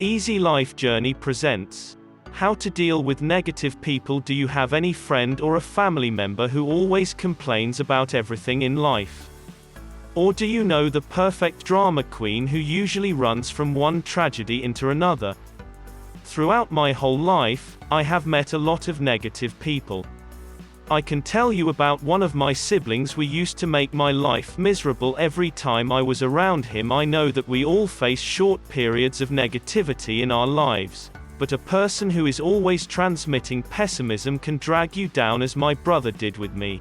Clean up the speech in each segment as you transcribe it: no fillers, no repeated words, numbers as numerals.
Easy Life Journey presents How to Deal with Negative People. Do you have any friend or a family member who always complains about everything in life? Or do you know the perfect drama queen who usually runs from one tragedy into another? Throughout my whole life, I have met a lot of negative people. I can tell you about one of my siblings. We used to make my life miserable every time I was around him. I know that we all face short periods of negativity in our lives, but a person who is always transmitting pessimism can drag you down, as my brother did with me.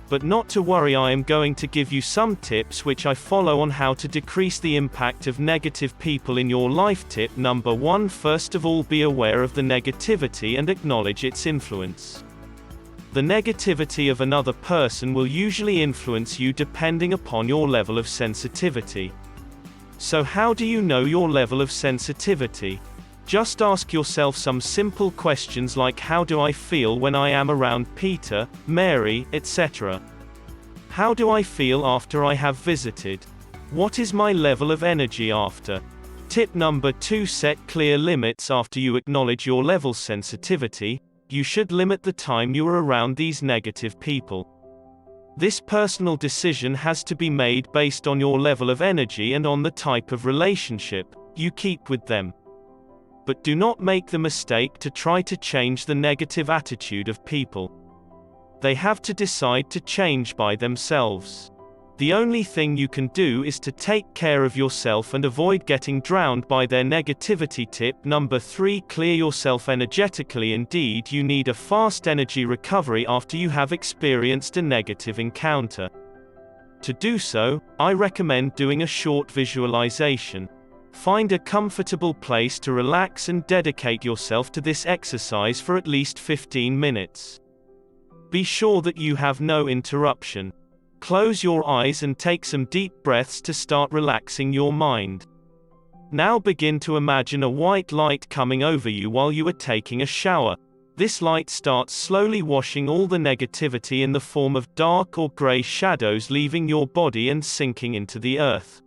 But not to worry, I am going to give you some tips which I follow on how to decrease the impact of negative people in your life. Tip number 1: first of all, be aware of the negativity and acknowledge its influence. The negativity of another person will usually influence you depending upon your level of sensitivity. So how do you know your level of sensitivity? Just ask yourself some simple questions like, how do I feel when I am around Peter, Mary, etc.? How do I feel after I have visited? What is my level of energy after? Tip number 2: set clear limits. After you acknowledge your level sensitivity, you should limit the time you are around these negative people. This personal decision has to be made based on your level of energy and on the type of relationship you keep with them. But do not make the mistake to try to change the negative attitude of people. They have to decide to change by themselves. The only thing you can do is to take care of yourself and avoid getting drowned by their negativity. Tip number 3: clear yourself energetically. Indeed, you need a fast energy recovery after you have experienced a negative encounter. To do so, I recommend doing a short visualization. Find a comfortable place to relax and dedicate yourself to this exercise for at least 15 minutes. Be sure that you have no interruption. Close your eyes and take some deep breaths to start relaxing your mind. Now begin to imagine a white light coming over you while you are taking a shower. This light starts slowly washing all the negativity in the form of dark or gray shadows, leaving your body and sinking into the earth.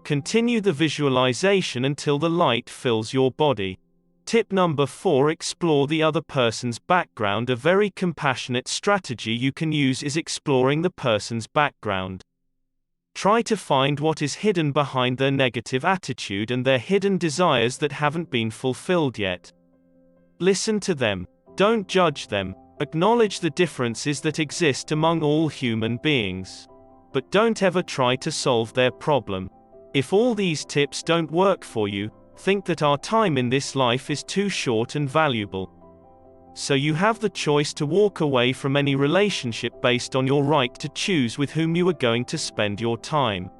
Continue the visualization until the light fills your body. Tip number 4: explore the other person's background. A very compassionate strategy you can use is exploring the person's background. Try to find what is hidden behind their negative attitude and their hidden desires that haven't been fulfilled yet. Listen to them. Don't judge them. Acknowledge the differences that exist among all human beings. But don't ever try to solve their problem. If all these tips don't work for you, think that our time in this life is too short and valuable. So you have the choice to walk away from any relationship based on your right to choose with whom you are going to spend your time.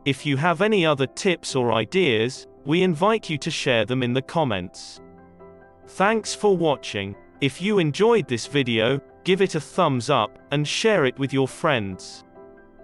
If you have any other tips or ideas, we invite you to share them in the comments. Thanks for watching. If you enjoyed this video, give it a thumbs up, and share it with your friends.